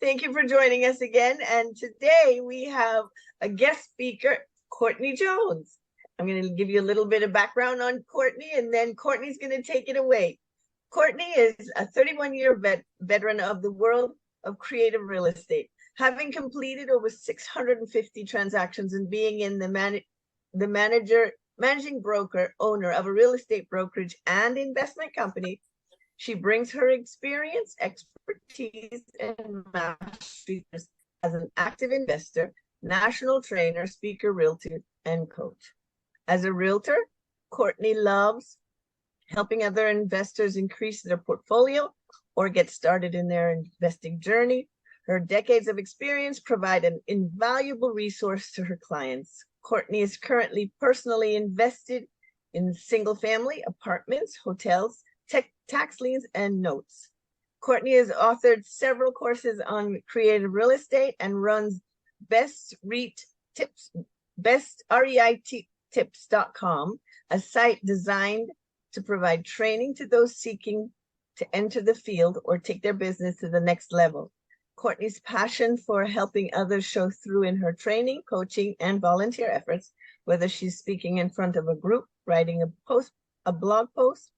Thank you for joining us again. And today we have a guest speaker, Cortney Jones. I'm going to give you a little bit of background on Cortney, and then Cortney's going to take it away. Cortney is a 31-year veteran of the world of creative real estate, having completed over 650 transactions and being in the managing broker, owner of a real estate brokerage and investment company. She brings her experience, expertise, and mastery as an active investor, national trainer, speaker, realtor, and coach. As a realtor, Cortney loves helping other investors increase their portfolio or get started in their investing journey. Her decades of experience provide an invaluable resource to her clients. Cortney is currently personally invested in single-family apartments, hotels, tax liens, and notes. Cortney has authored several courses on creative real estate and runs bestreittips.com, a site designed to provide training to those seeking to enter the field or take their business to the next level. Cortney's passion for helping others show through in her training, coaching, and volunteer efforts, whether she's speaking in front of a group, writing a blog post,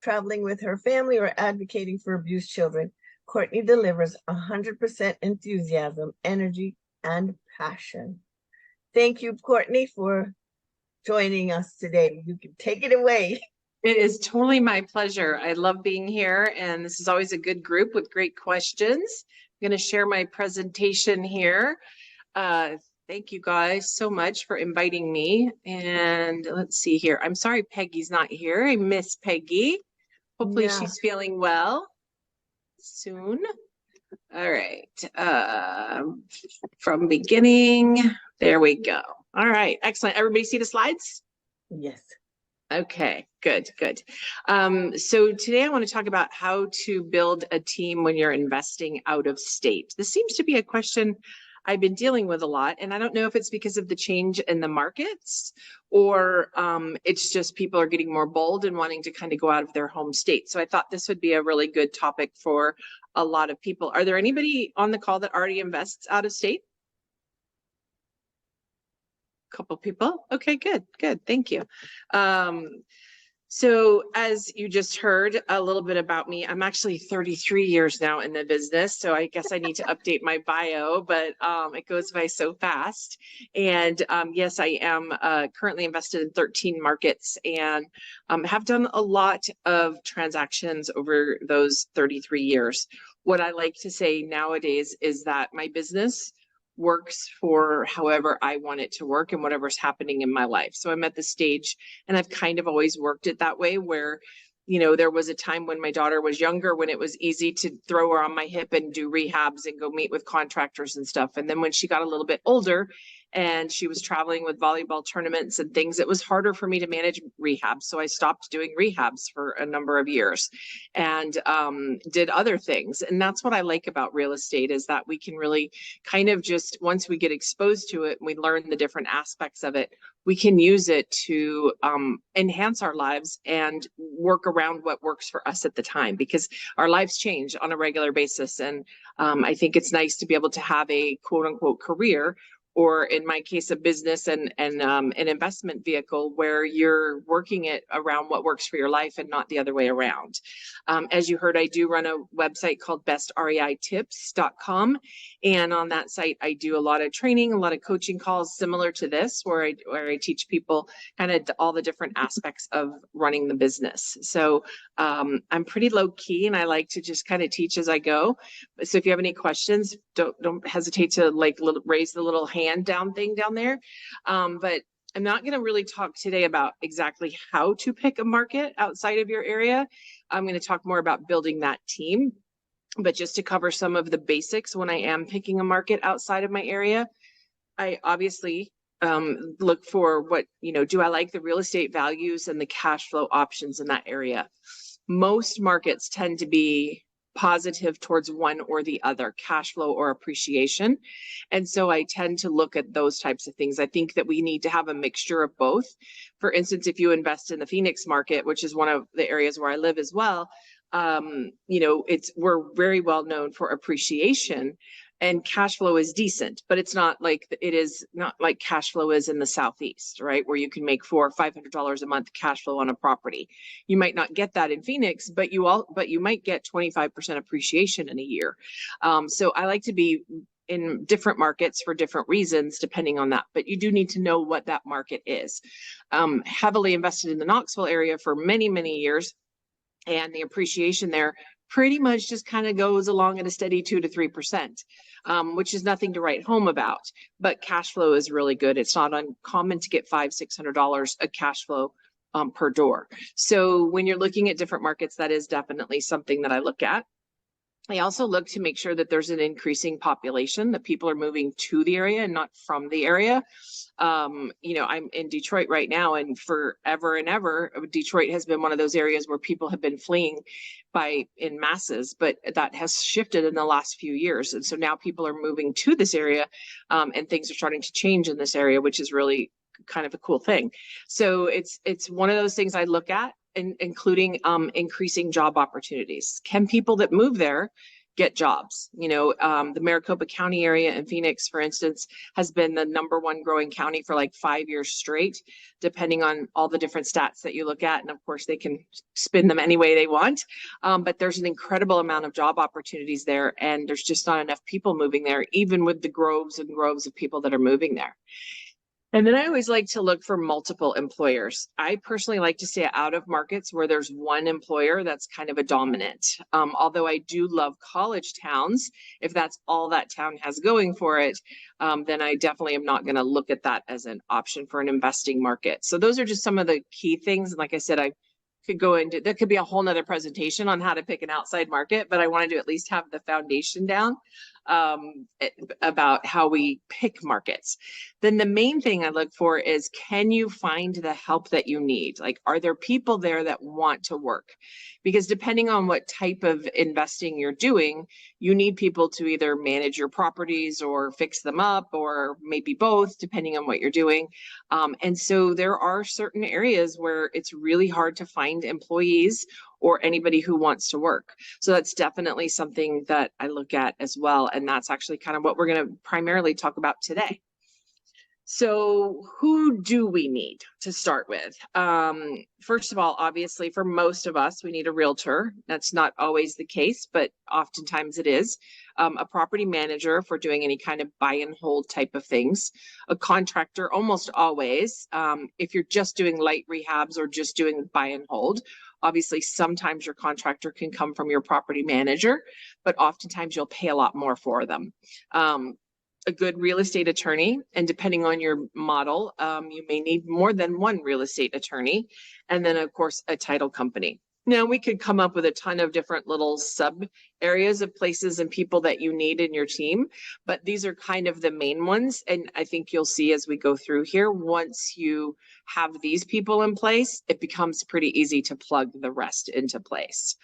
traveling with her family, or advocating for abused children. Cortney delivers 100% enthusiasm, energy, and passion. Thank you, Cortney, for joining us today. You can take it away. It is totally my pleasure. I love being here, and this is always a good group with great questions. I'm going to share my presentation here. Thank you guys so much for inviting me. And let's see here. I'm sorry Peggy's not here. I miss Peggy. Hopefully she's feeling well soon. All right. From beginning, there we go. All right, excellent. Everybody see the slides? Yes. Okay, good. So today I want to talk about how to build a team when you're investing out of state. This seems to be a question I've been dealing with a lot, and I don't know if it's because of the change in the markets or it's just people are getting more bold and wanting to kind of go out of their home state. So I thought this would be a really good topic for a lot of people. Are there anybody on the call that already invests out of state? Couple people. Okay, good. Thank you. So as you just heard a little bit about me, I'm actually 33 years now in the business. So I guess I need to update my bio, but it goes by so fast. And yes, I am currently invested in 13 markets and have done a lot of transactions over those 33 years. What I like to say nowadays is that my business works for however I want it to work and whatever's happening in my life. So I'm at the stage, and I've kind of always worked it that way, where, you know, there was a time when my daughter was younger when it was easy to throw her on my hip and do rehabs and go meet with contractors and stuff. And then when she got a little bit older and she was traveling with volleyball tournaments and things, it was harder for me to manage rehabs. So I stopped doing rehabs for a number of years and did other things. And that's what I like about real estate, is that we can really kind of just, once we get exposed to it and we learn the different aspects of it, we can use it to enhance our lives and work around what works for us at the time, because our lives change on a regular basis. And I think it's nice to be able to have a quote unquote career, or in my case, a business and an investment vehicle where you're working it around what works for your life and not the other way around. As you heard, I do run a website called bestreittips.com. And on that site, I do a lot of training, a lot of coaching calls similar to this, where I teach people kind of all the different aspects of running the business. So I'm pretty low key, and I like to just kind of teach as I go. So if you have any questions, don't hesitate to raise the little hand down thing down there. But I'm not going to really talk today about exactly how to pick a market outside of your area. I'm going to talk more about building that team. But just to cover some of the basics, when I am picking a market outside of my area, I obviously look for what, do I like the real estate values and the cash flow options in that area? Most markets tend to be positive towards one or the other, cash flow or appreciation. And so I tend to look at those types of things. I think that we need to have a mixture of both. For instance, if you invest in the Phoenix market, which is one of the areas where I live as well, we're very well known for appreciation, and cash flow is decent, but it's not like cash flow is in the Southeast, right? Where you can make $400 or $500 a month cash flow on a property. You might not get that in Phoenix, but you might get 25% appreciation in a year. So I like to be in different markets for different reasons, depending on that. But you do need to know what that market is. Heavily invested in the Knoxville area for many, many years. And the appreciation there pretty much just kind of goes along at a steady 2 to 3%, which is nothing to write home about. But cash flow is really good. It's not uncommon to get $500-$600 a cash flow per door. So when you're looking at different markets, that is definitely something that I look at. I also look to make sure that there's an increasing population, that people are moving to the area and not from the area. I'm in Detroit right now, and forever and ever, Detroit has been one of those areas where people have been fleeing in masses, but that has shifted in the last few years. And so now people are moving to this area, and things are starting to change in this area, which is really kind of a cool thing. So it's one of those things I look at, including increasing job opportunities. Can people that move there get jobs? The Maricopa County area in Phoenix, for instance, has been the #1 growing county for like 5 years straight, depending on all the different stats that you look at. And of course, they can spin them any way they want. But there's an incredible amount of job opportunities there, and there's just not enough people moving there, even with the groves and groves of people that are moving there. And then I always like to look for multiple employers. I personally like to stay out of markets where there's one employer that's kind of a dominant. Although I do love college towns, if that's all that town has going for it, then I definitely am not going to look at that as an option for an investing market. So those are just some of the key things. And like I said, I could go into, that could be a whole nother presentation on how to pick an outside market, but I wanted to at least have the foundation down about how we pick markets. Then the main thing I look for is, can you find the help that you need? Like, are there people there that want to work? Because depending on what type of investing you're doing, you need people to either manage your properties or fix them up, or maybe both, depending on what you're doing. And so there are certain areas where it's really hard to find employees or anybody who wants to work. So that's definitely something that I look at as well. And that's actually kind of what we're going to primarily talk about today. So who do we need to start with? First of all, obviously, for most of us, we need a realtor. That's not always the case, but oftentimes it is. A property manager for doing any kind of buy and hold type of things. A contractor, almost always. If you're just doing light rehabs or just doing buy and hold, obviously, sometimes your contractor can come from your property manager, but oftentimes you'll pay a lot more for them. A good real estate attorney, and depending on your model, you may need more than one real estate attorney, and then of course a title company. Now we could come up with a ton of different little sub areas of places and people that you need in your team, but these are kind of the main ones. And I think you'll see as we go through here, once you have these people in place, it becomes pretty easy to plug the rest into place.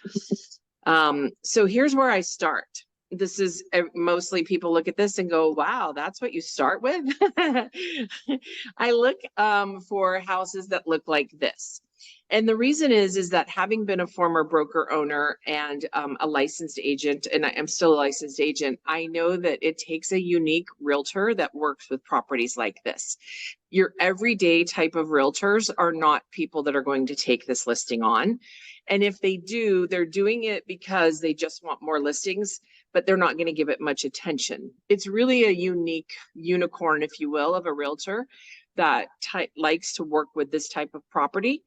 So here's where I start. This is mostly people look at this and go, wow, that's what you start with. I look for houses that look like this. And the reason is that having been a former broker owner and a licensed agent, and I am still a licensed agent, I know that it takes a unique realtor that works with properties like this. Your everyday type of realtors are not people that are going to take this listing on. And if they do, they're doing it because they just want more listings, but they're not going to give it much attention. It's really a unique unicorn, if you will, of a realtor that likes to work with this type of property.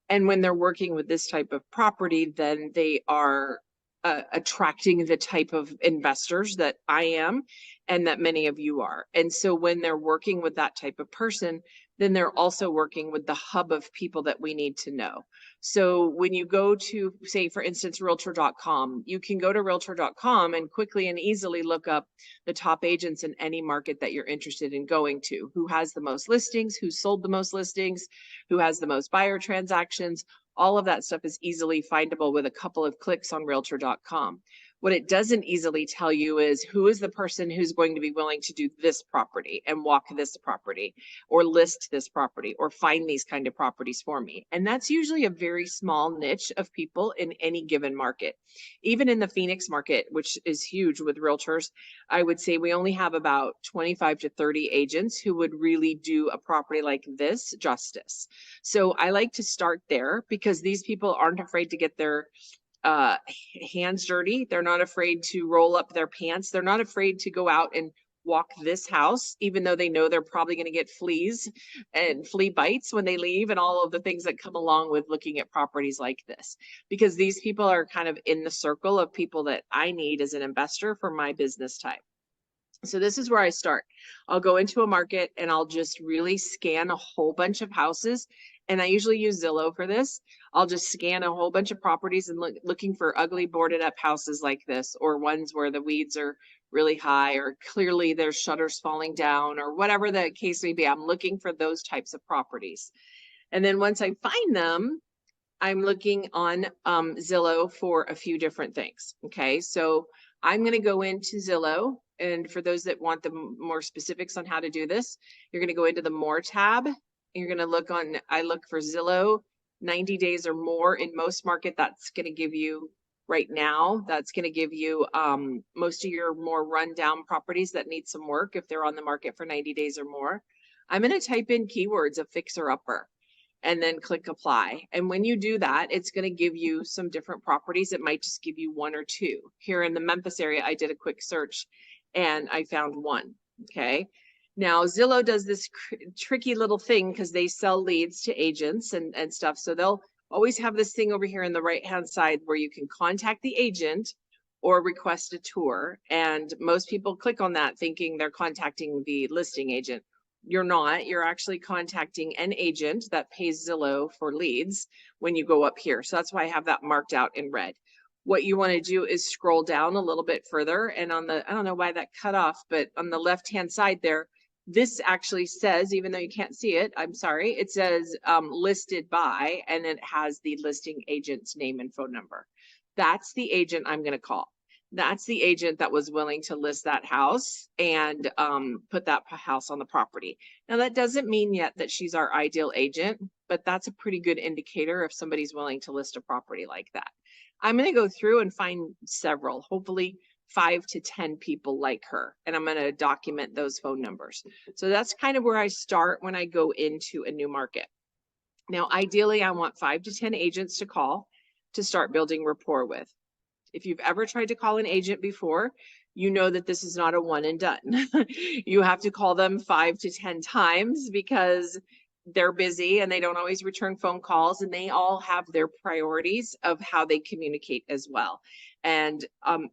And when they're working with this type of property, then they are attracting the type of investors that I am and that many of you are. And so when they're working with that type of person, then they're also working with the hub of people that we need to know. So when you go to, say, for instance, realtor.com, you can go to realtor.com and quickly and easily look up the top agents in any market that you're interested in going to. Who has the most listings, who sold the most listings, who has the most buyer transactions. All of that stuff is easily findable with a couple of clicks on realtor.com. What it doesn't easily tell you is who is the person who's going to be willing to do this property and walk this property or list this property or find these kind of properties for me. And that's usually a very small niche of people in any given market. Even in the Phoenix market, which is huge with realtors, I would say we only have about 25 to 30 agents who would really do a property like this justice. So I like to start there because these people aren't afraid to get their hands dirty. They're not afraid to roll up their pants. They're not afraid to go out and walk this house, even though they know they're probably going to get fleas and flea bites when they leave and all of the things that come along with looking at properties like this, because these people are kind of in the circle of people that I need as an investor for my business type. So this is where I start. I'll go into a market and I'll just really scan a whole bunch of houses. And I usually use Zillow for this. I'll just scan a whole bunch of properties and looking for ugly boarded up houses like this, or ones where the weeds are really high, or clearly there's shutters falling down, or whatever the case may be. I'm looking for those types of properties. And then once I find them, I'm looking on Zillow for a few different things. Okay, so I'm going to go into Zillow. And for those that want the more specifics on how to do this, you're going to go into the More tab. And you're going to look on, I look for Zillow 90 days or more. In most market, that's going to give you right now, that's going to give you most of your more rundown properties that need some work if they're on the market for 90 days or more. I'm going to type in keywords of fixer upper and then click apply. And when you do that, it's going to give you some different properties. It might just give you one or two. Here in the Memphis area, I did a quick search and I found one. Okay. Now Zillow does this tricky little thing because they sell leads to agents and stuff. So they'll always have this thing over here in the right-hand side where you can contact the agent or request a tour. And most people click on that thinking they're contacting the listing agent. You're not. You're actually contacting an agent that pays Zillow for leads when you go up here. So that's why I have that marked out in red. What you want to do is scroll down a little bit further, and on the, I don't know why that cut off, but on the left-hand side there, this actually says, even though you can't see it, I'm sorry, it says listed by, and it has the listing agent's name and phone number. That's the agent I'm going to call. That's the agent that was willing to list that house and put that house on the property. Now, that doesn't mean yet that she's our ideal agent, but that's a pretty good indicator if somebody's willing to list a property like that. I'm going to go through and find several, hopefully 5 to 10 people like her, and I'm going to document those phone numbers. So that's kind of where I start when I go into a new market. Now, ideally, I want 5 to 10 agents to call to start building rapport with. If you've ever tried to call an agent before, you know that this is not a one and done. You have to call them 5 to 10 times because they're busy and they don't always return phone calls, and they all have their priorities of how they communicate as well. And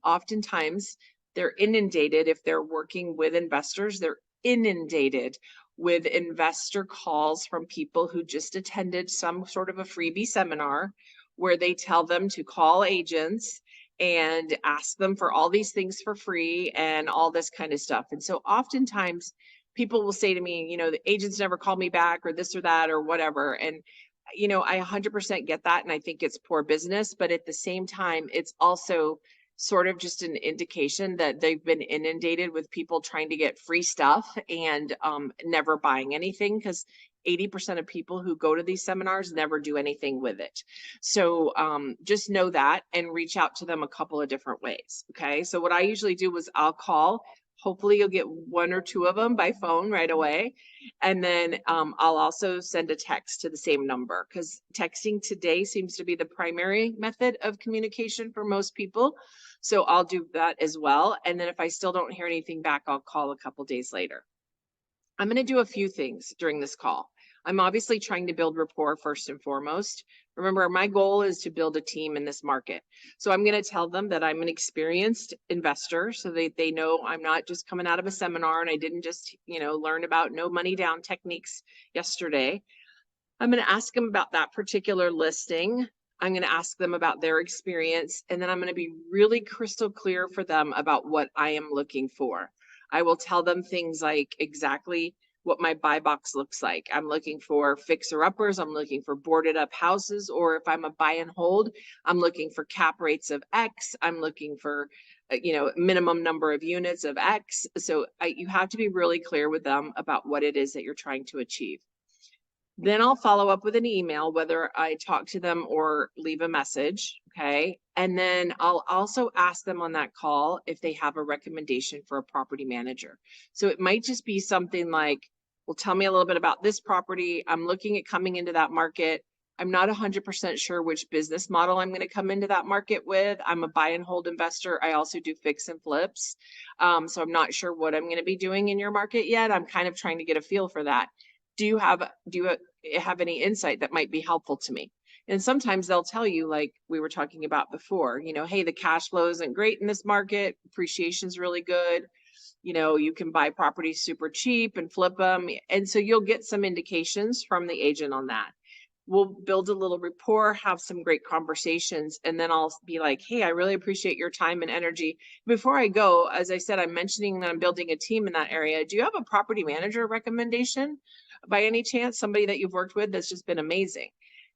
oftentimes they're inundated. If they're working with investors, they're inundated with investor calls from people who just attended some sort of a freebie seminar where they tell them to call agents and ask them for all these things for free and all this kind of stuff. And so oftentimes people will say to me, you know, the agents never call me back or this or that or whatever. And, you know, I 100% get that. And I think it's poor business, but at the same time, it's also sort of just an indication that they've been inundated with people trying to get free stuff and never buying anything, because 80% of people who go to these seminars never do anything with it. So just know that and reach out to them a couple of different ways. Okay. So what I usually do is I'll call. Hopefully you'll get 1 or 2 of them by phone right away. And then I'll also send a text to the same number, because texting today seems to be the primary method of communication for most people. So I'll do that as well. And then if I still don't hear anything back, I'll call a couple days later. I'm going to do a few things during this call. I'm obviously trying to build rapport first and foremost. Remember, my goal is to build a team in this market. So I'm going to tell them that I'm an experienced investor so that they know I'm not just coming out of a seminar and I didn't just, you know, learn about no money down techniques yesterday. I'm going to ask them about that particular listing. I'm going to ask them about their experience, and then I'm going to be really crystal clear for them about what I am looking for. I will tell them things like exactly what my buy box looks like. I'm looking for fixer-uppers, I'm looking for boarded up houses, or if I'm a buy and hold, I'm looking for cap rates of X, I'm looking for minimum number of units of X. So you have to be really clear with them about what it is that you're trying to achieve. Then I'll follow up with an email, whether I talk to them or leave a message, okay? And then I'll also ask them on that call if they have a recommendation for a property manager. So it might just be something like, well, tell me a little bit about this property. I'm looking at coming into that market. I'm not 100% sure which business model I'm going to come into that market with. I'm a buy and hold investor. I also do fix and flips. So I'm not sure what I'm going to be doing in your market yet. I'm kind of trying to get a feel for that. Do you have any insight that might be helpful to me? And sometimes they'll tell you, like we were talking about before, hey, the cash flow isn't great in this market. Appreciation's really good. You can buy properties super cheap and flip them. And so you'll get some indications from the agent on that. We'll build a little rapport, have some great conversations, and then I'll be like, hey, I really appreciate your time and energy. Before I go, as I said, I'm mentioning that I'm building a team in that area. Do you have a property manager recommendation by any chance? Somebody that you've worked with that's just been amazing.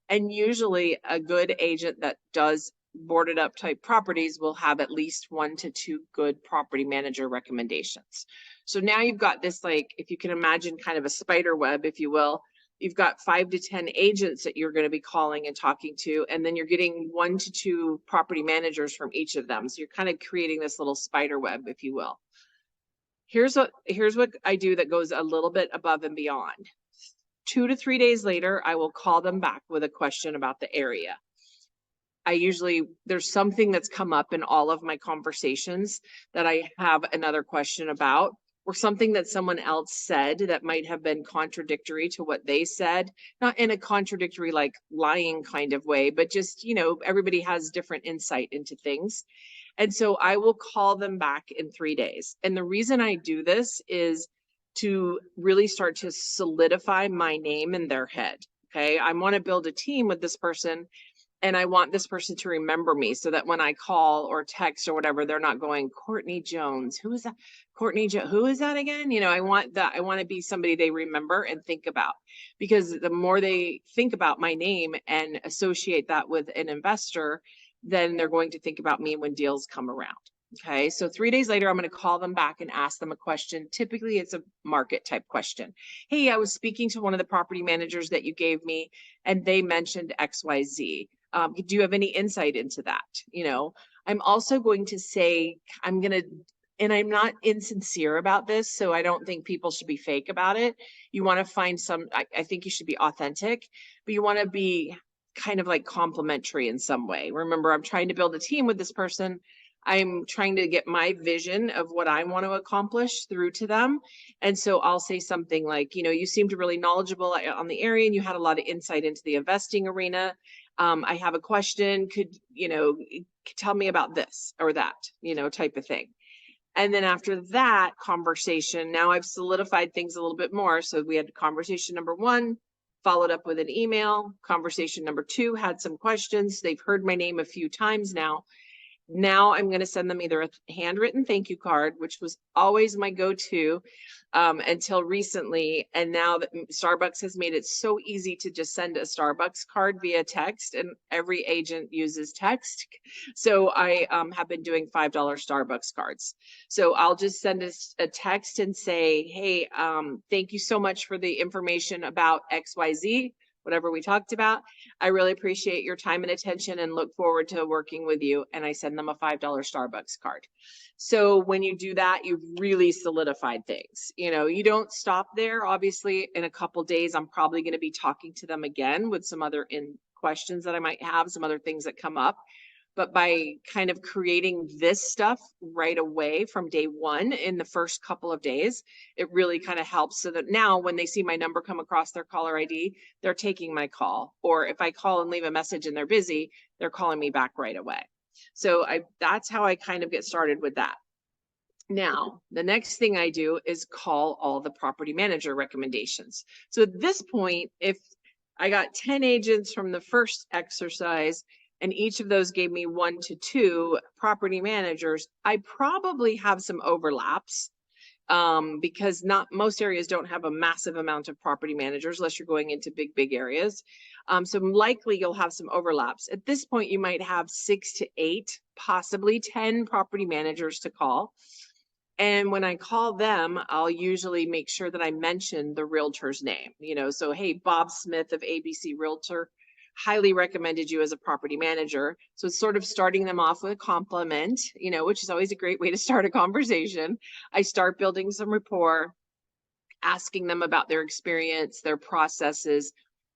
And usually a good agent that does boarded up type properties will have at least 1 to 2 good property manager recommendations. So now you've got this, like, if you can imagine kind of a spider web, if you will, you've got 5 to 10 agents that you're going to be calling and talking to, and then you're getting 1 to 2 property managers from each of them. So you're kind of creating this little spider web, if you will. Here's what I do that goes a little bit above and beyond. 2 to 3 days later, I will call them back with a question about the area. There's something that's come up in all of my conversations that I have another question about, or something that someone else said that might have been contradictory to what they said, not in a contradictory, like lying kind of way, but just, everybody has different insight into things. And so I will call them back in 3 days. And the reason I do this is to really start to solidify my name in their head. Okay. I want to build a team with this person, and I want this person to remember me so that when I call or text or whatever, they're not going, Cortney Jones, who is that? Cortney Jones, who is that again? I want to be somebody they remember and think about, because the more they think about my name and associate that with an investor, then they're going to think about me when deals come around. Okay, so 3 days later, I'm going to call them back and ask them a question. Typically, it's a market type question. Hey, I was speaking to one of the property managers that you gave me, and they mentioned XYZ. Do you have any insight into that? I'm also going to say, and I'm not insincere about this, so I don't think people should be fake about it. You want to find I think you should be authentic, but you want to be kind of like complimentary in some way. Remember, I'm trying to build a team with this person. I'm trying to get my vision of what I want to accomplish through to them. And so I'll say something like, you seemed really knowledgeable on the area and you had a lot of insight into the investing arena. I have a question. Could tell me about this or that, type of thing. And then after that conversation, now I've solidified things a little bit more. So we had conversation number 1, followed up with an email. Conversation number 2 had some questions. They've heard my name a few times now. Now I'm going to send them either a handwritten thank you card, which was always my go-to until recently. And now that Starbucks has made it so easy to just send a Starbucks card via text, and every agent uses text. So I have been doing $5 Starbucks cards. So I'll just send a text and say, hey, thank you so much for the information about XYZ. Whatever we talked about. I really appreciate your time and attention and look forward to working with you. And I send them a $5 Starbucks card. So when you do that, you've really solidified things. You don't stop there. Obviously, in a couple days, I'm probably going to be talking to them again with some other questions that I might have, some other things that come up. But by kind of creating this stuff right away from day 1 in the first couple of days, it really kind of helps so that now when they see my number come across their caller ID, they're taking my call. Or if I call and leave a message and they're busy, they're calling me back right away. So that's how I kind of get started with that. Now, the next thing I do is call all the property manager recommendations. So at this point, if I got 10 agents from the first exercise, and each of those gave me 1 to 2 property managers, I probably have some overlaps because not most areas don't have a massive amount of property managers unless you're going into big areas. So likely you'll have some overlaps. At this point, you might have 6 to 8, possibly 10 property managers to call. And when I call them, I'll usually make sure that I mention the realtor's name, so, hey, Bob Smith of ABC Realtor highly recommended you as a property manager. So it's sort of starting them off with a compliment, which is always a great way to start a conversation. I start building some rapport, asking them about their experience, their processes.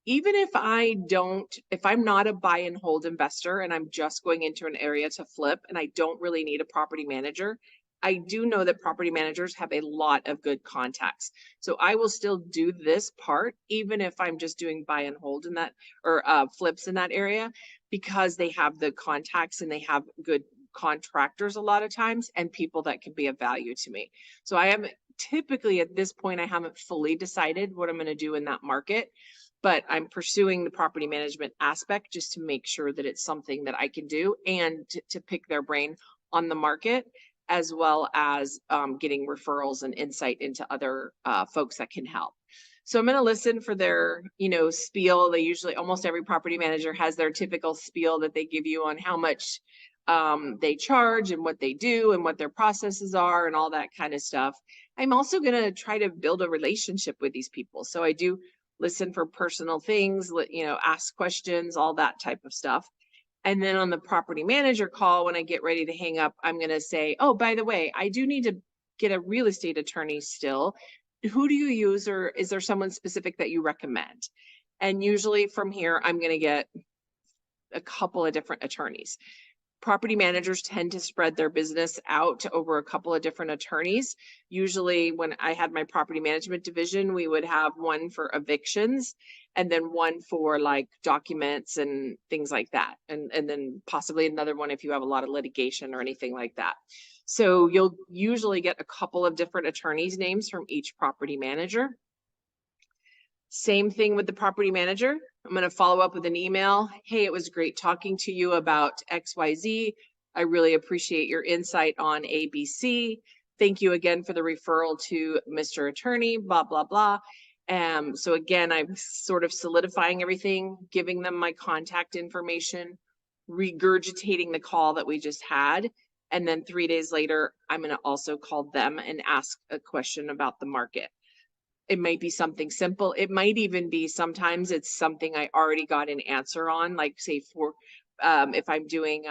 Even if I'm not a buy and hold investor and I'm just going into an area to flip and I don't really need a property manager, I do know that property managers have a lot of good contacts. So I will still do this part, even if I'm just doing buy and hold in that, or flips in that area, because they have the contacts and they have good contractors a lot of times and people that can be of value to me. So I haven't typically at this point, I haven't fully decided what I'm going to do in that market, but I'm pursuing the property management aspect just to make sure that it's something that I can do and to pick their brain on the market, as well as getting referrals and insight into other folks that can help. So I'm going to listen for their, spiel. They usually, almost every property manager has their typical spiel that they give you on how much they charge and what they do and what their processes are and all that kind of stuff. I'm also going to try to build a relationship with these people. So I do listen for personal things, ask questions, all that type of stuff. And then on the property manager call, when I get ready to hang up, I'm going to say, oh, by the way, I do need to get a real estate attorney still. Who do you use, or is there someone specific that you recommend? And usually from here, I'm going to get a couple of different attorneys. Property managers tend to spread their business out to over a couple of different attorneys. Usually when I had my property management division, we would have one for evictions and then one for like documents and things like that. And then possibly another one if you have a lot of litigation or anything like that. So you'll usually get a couple of different attorneys' names from each property manager. Same thing with the property manager. I'm going to follow up with an email. Hey, it was great talking to you about XYZ. I really appreciate your insight on ABC. Thank you again for the referral to Mr. Attorney, blah, blah, blah. So again, I'm sort of solidifying everything, giving them my contact information, regurgitating the call that we just had. And then 3 days later, I'm going to also call them and ask a question about the market. It might be something simple. It might even be sometimes it's something I already got an answer on, like say for if I'm doing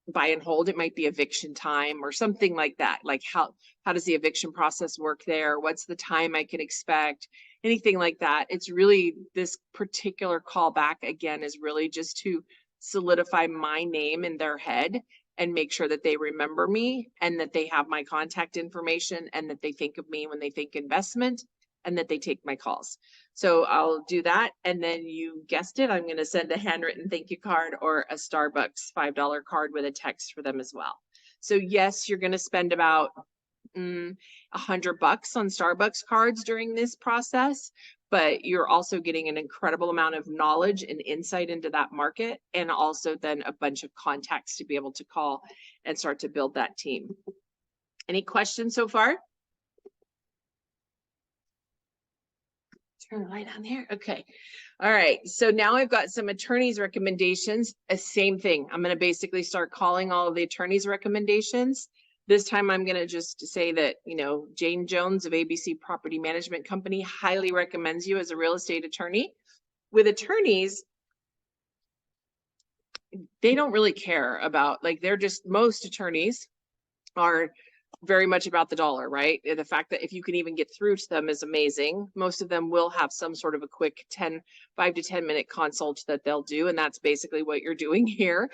buy and hold, it might be eviction time or something like that. Like how does the eviction process work there? What's the time I can expect? Anything like that. It's really, this particular callback again is really just to solidify my name in their head and make sure that they remember me and that they have my contact information and that they think of me when they think investment, and that they take my calls. So I'll do that. And then you guessed it, I'm going to send a handwritten thank you card or a Starbucks $5 card with a text for them as well. So yes, you're going to spend about $100 on Starbucks cards during this process, but you're also getting an incredible amount of knowledge and insight into that market, and also then a bunch of contacts to be able to call and start to build that team. Any questions so far? Turn the light on there. Okay. All right. So now I've got some attorneys' recommendations. Same thing. I'm going to basically start calling all of the attorneys' recommendations. This time I'm going to just say that, Jane Jones of ABC Property Management Company highly recommends you as a real estate attorney. With attorneys, they don't really care about, most attorneys are very much about the dollar, right? The fact that if you can even get through to them is amazing. Most of them will have some sort of a quick 5 to 10 minute consult that they'll do. And that's basically what you're doing here.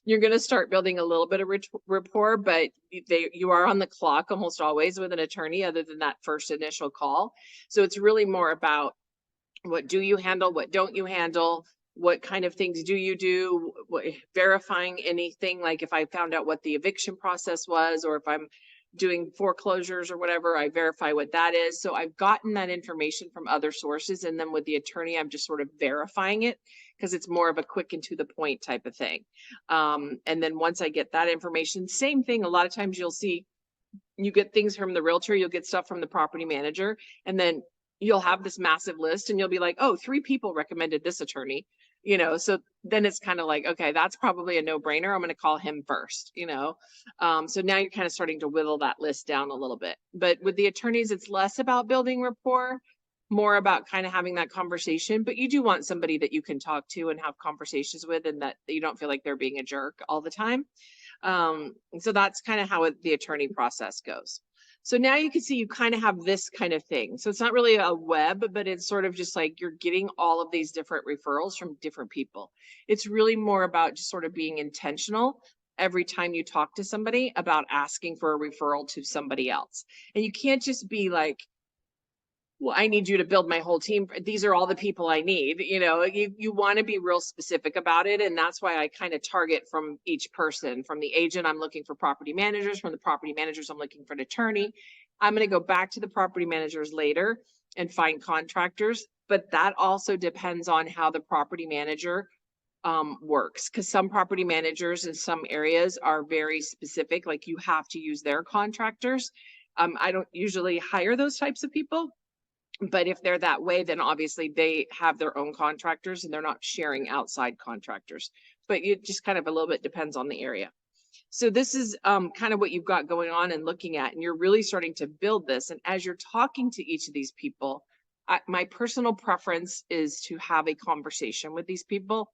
You're going to start building a little bit of rapport, but you are on the clock almost always with an attorney other than that first initial call. So it's really more about what do you handle? What don't you handle? What kind of things do you do? Verifying anything, like if I found out what the eviction process was, or if I'm doing foreclosures or whatever, I verify what that is. So I've gotten that information from other sources. And then with the attorney, I'm just sort of verifying it because it's more of a quick and to the point type of thing. And then once I get that information, same thing. A lot of times you'll see you get things from the realtor, you'll get stuff from the property manager, and then you'll have this massive list and you'll be like, oh, 3 people recommended this attorney, so then it's kind of like, okay, that's probably a no-brainer. I'm going to call him first, so now you're kind of starting to whittle that list down a little bit. But with the attorneys, it's less about building rapport, more about kind of having that conversation. But you do want somebody that you can talk to and have conversations with, and that you don't feel like they're being a jerk all the time. So that's kind of how the attorney process goes. So now you can see you kind of have this kind of thing. So it's not really a web, but it's sort of just like you're getting all of these different referrals from different people. It's really more about just sort of being intentional every time you talk to somebody about asking for a referral to somebody else. And you can't just be like, well, I need you to build my whole team. These are all the people I need. You want to be real specific about it. And that's why I kind of target from each person. From the agent, I'm looking for property managers. From the property managers, I'm looking for an attorney. I'm going to go back to the property managers later and find contractors. But that also depends on how the property manager works, because some property managers in some areas are very specific, like you have to use their contractors. I don't usually hire those types of people. But if they're that way, then obviously they have their own contractors and they're not sharing outside contractors. But it just kind of a little bit depends on the area. So this is kind of what you've got going on and looking at, and you're really starting to build this. And as you're talking to each of these people, my personal preference is to have a conversation with these people.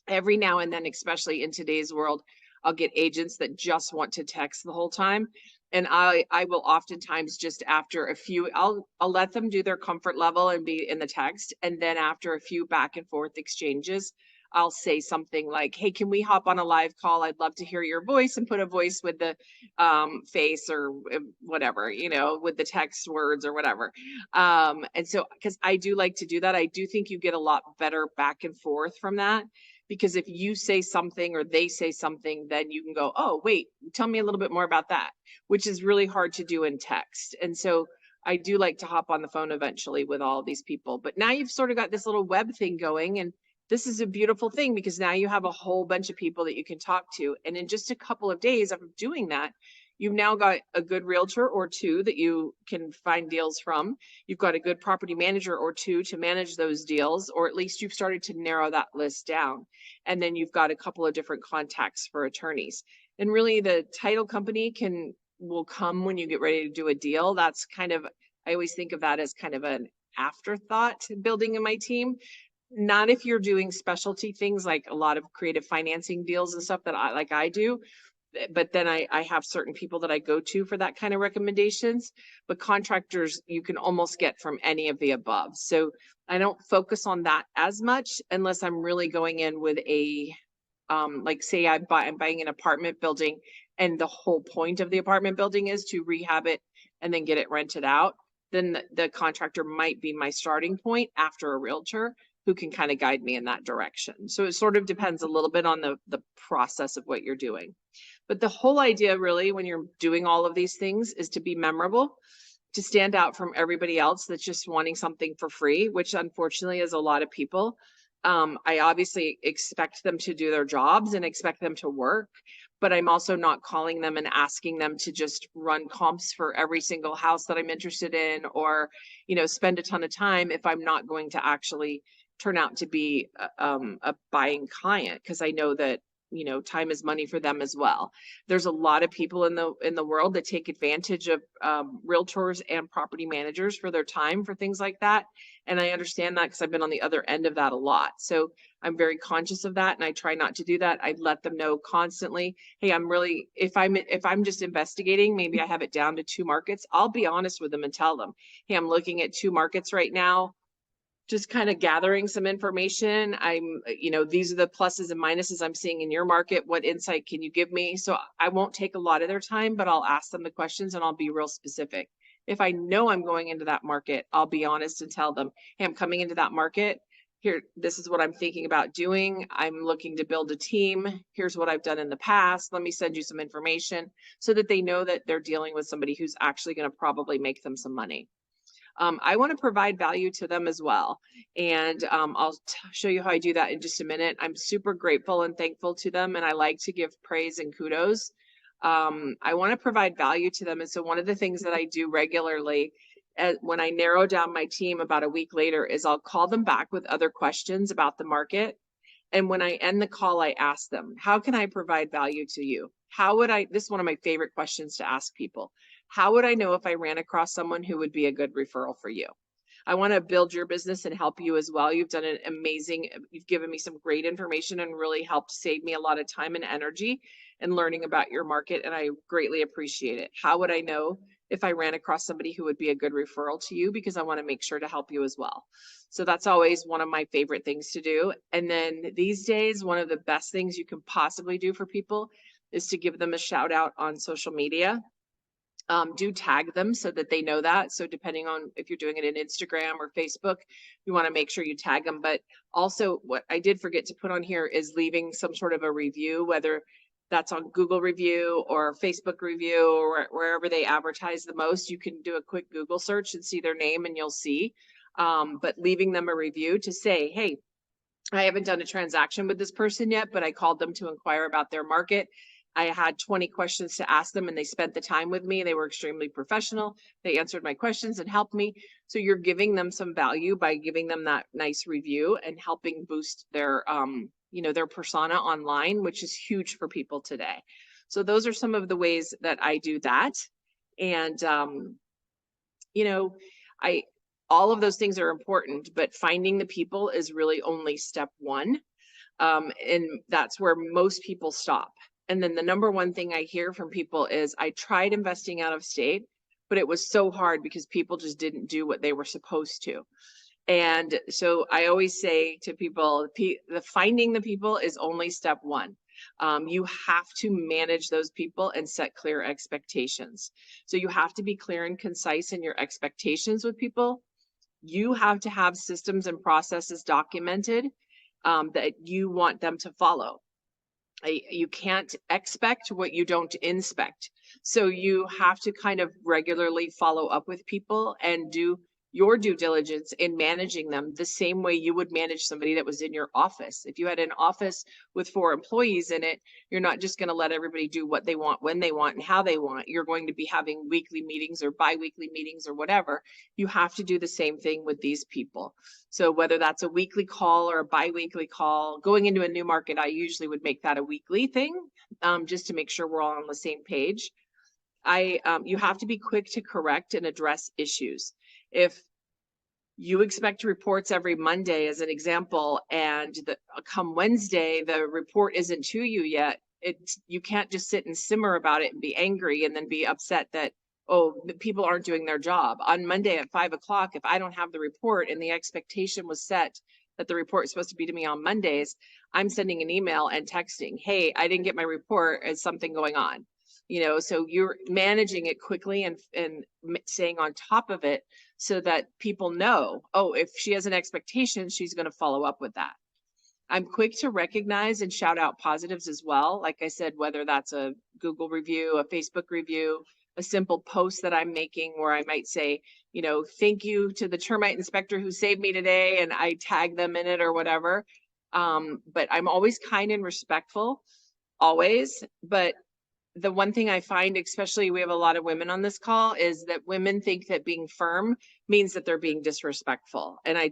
Every now and then, especially in today's world, I'll get agents that just want to text the whole time. And I will oftentimes just after a few, I'll let them do their comfort level and be in the text. And then after a few back and forth exchanges, I'll say something like, hey, can we hop on a live call? I'd love to hear your voice, and put a voice with the face or whatever, with the text words or whatever. And so, because I do like to do that, I do think you get a lot better back and forth from that. Because if you say something or they say something, then you can go, oh, wait, tell me a little bit more about that, which is really hard to do in text. And so I do like to hop on the phone eventually with all of these people. But now you've sort of got this little web thing going, and this is a beautiful thing because now you have a whole bunch of people that you can talk to. And in just a couple of days of doing that, you've now got a good realtor or two that you can find deals from. You've got a good property manager or two to manage those deals, or at least you've started to narrow that list down. And then you've got a couple of different contacts for attorneys. And really the title company will come when you get ready to do a deal. That's kind of, I always think of that as kind of an afterthought building in my team. Not if you're doing specialty things like a lot of creative financing deals and stuff that I do. But then I have certain people that I go to for that kind of recommendations. But contractors, you can almost get from any of the above. So I don't focus on that as much unless I'm really going in with a, like say I'm buying an apartment building, and the whole point of the apartment building is to rehab it and then get it rented out. Then the contractor might be my starting point after a realtor who can kind of guide me in that direction. So it sort of depends a little bit on the process of what you're doing. But the whole idea really when you're doing all of these things is to be memorable, to stand out from everybody else that's just wanting something for free, which unfortunately is a lot of people. I obviously expect them to do their jobs and expect them to work, but I'm also not calling them and asking them to just run comps for every single house that I'm interested in, or, spend a ton of time if I'm not going to actually turn out to be a buying client, because I know that time is money for them as well. There's a lot of people in the world that take advantage of realtors and property managers for their time for things like that. And I understand that because I've been on the other end of that a lot. So I'm very conscious of that, and I try not to do that. I let them know constantly, hey, if I'm just investigating, maybe I have it down to 2 markets. I'll be honest with them and tell them, hey, I'm looking at 2 markets right now, just kind of gathering some information. These are the pluses and minuses I'm seeing in your market. What insight can you give me? So I won't take a lot of their time, but I'll ask them the questions and I'll be real specific. If I know I'm going into that market, I'll be honest and tell them, hey, I'm coming into that market. Here, this is what I'm thinking about doing. I'm looking to build a team. Here's what I've done in the past. Let me send you some information so that they know that they're dealing with somebody who's actually going to probably make them some money. I want to provide value to them as well. And I'll show you how I do that in just a minute. I'm super grateful and thankful to them. And I like to give praise and kudos I want to provide value to them. And so one of the things that I do regularly when I narrow down my team about a week later is I'll call them back with other questions about the market. And when I end the call, I ask them, how can I provide value to you? This is one of my favorite questions to ask people. How would I know if I ran across someone who would be a good referral for you? I want to build your business and help you as well. You've done an amazing, you've given me some great information and really helped save me a lot of time and energy in learning about your market. And I greatly appreciate it. How would I know if I ran across somebody who would be a good referral to you? Because I want to make sure to help you as well. So that's always one of my favorite things to do. And then these days, one of the best things you can possibly do for people is to give them a shout out on social media. Do tag them so that they know that. So depending on if you're doing it in Instagram or Facebook, you want to make sure you tag them. But also what I did forget to put on here is leaving some sort of a review, whether that's on Google review or Facebook review or wherever they advertise the most. You can do a quick Google search and see their name and you'll see. But leaving them a review to say, hey, I haven't done a transaction with this person yet, but I called them to inquire about their market. I had 20 questions to ask them and they spent the time with me. They were extremely professional. They answered my questions and helped me. So you're giving them some value by giving them that nice review and helping boost their, their persona online, which is huge for people today. So those are some of the ways that I do that. And, all of those things are important, but finding the people is really only step one. And that's where most people stop. And then the number one thing I hear from people is I tried investing out of state, but it was so hard because people just didn't do what they were supposed to. And so I always say to people, the finding the people is only step one. You have to manage those people and set clear expectations. So you have to be clear and concise in your expectations with people. You have to have systems and processes documented that you want them to follow. You can't expect what you don't inspect. So you have to kind of regularly follow up with people and do your due diligence in managing them the same way you would manage somebody that was in your office. If you had an office with 4 employees in it, you're not just going to let everybody do what they want, when they want, and how they want. You're going to be having weekly meetings or bi-weekly meetings or whatever. You have to do the same thing with these people. So whether that's a weekly call or a bi-weekly call, going into a new market, I usually would make that a weekly thing, just to make sure we're all on the same page. You have to be quick to correct and address issues. If you expect reports every Monday, as an example, and come Wednesday, the report isn't to you yet, you can't just sit and simmer about it and be angry and then be upset that, oh, the people aren't doing their job. On Monday at 5 o'clock, if I don't have the report and the expectation was set that the report is supposed to be to me on Mondays, I'm sending an email and texting, hey, I didn't get my report, is something going on? So you're managing it quickly and staying on top of it so that people know, oh, if she has an expectation, she's going to follow up with that. I'm quick to recognize and shout out positives as well. Like I said, whether that's a Google review, a Facebook review, a simple post that I'm making where I might say, thank you to the termite inspector who saved me today, and I tag them in it or whatever. But I'm always kind and respectful, always. But the one thing I find, especially we have a lot of women on this call, is that women think that being firm means that they're being disrespectful. And I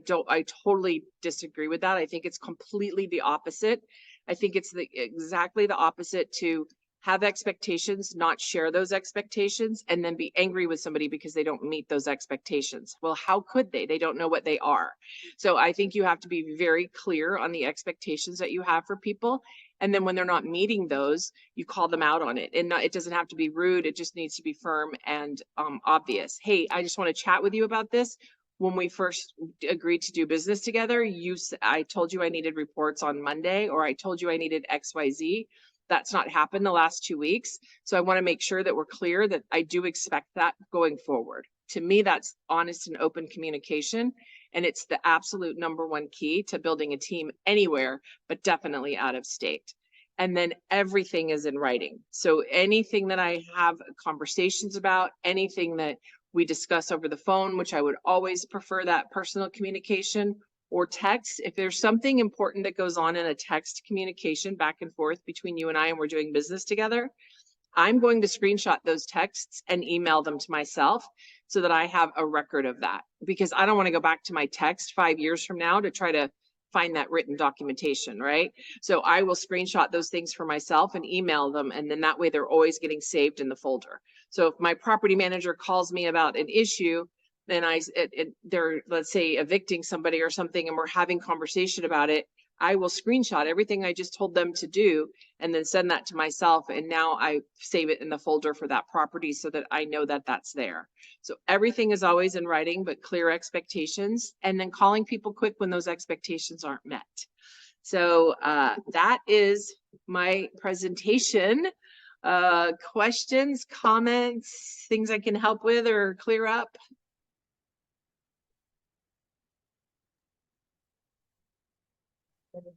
totally disagree with that. I think it's completely the opposite. I think it's exactly the opposite to have expectations, not share those expectations, and then be angry with somebody because they don't meet those expectations. Well, how could they? They don't know what they are. So I think you have to be very clear on the expectations that you have for people. And then when they're not meeting those, you call them out on it. And it doesn't have to be rude. It just needs to be firm and obvious. Hey, I just want to chat with you about this. When we first agreed to do business together, I told you I needed reports on Monday, or I told you I needed XYZ. That's not happened the last 2 weeks. So I want to make sure that we're clear that I do expect that going forward. To me, that's honest and open communication. And it's the absolute number one key to building a team anywhere, but definitely out of state. And then everything is in writing. So anything that I have conversations about, anything that we discuss over the phone, which I would always prefer that personal communication, or text. If there's something important that goes on in a text communication back and forth between you and I, and we're doing business together, I'm going to screenshot those texts and email them to myself so that I have a record of that, because I don't want to go back to my text 5 years from now to try to find that written documentation, right? So I will screenshot those things for myself and email them, and then that way they're always getting saved in the folder. So if my property manager calls me about an issue, then they're, let's say, evicting somebody or something, and we're having conversation about it, I will screenshot everything I just told them to do and then send that to myself. And now I save it in the folder for that property so that I know that that's there. So everything is always in writing, but clear expectations, and then calling people quick when those expectations aren't met. So that is my presentation. Questions, comments, things I can help with or clear up?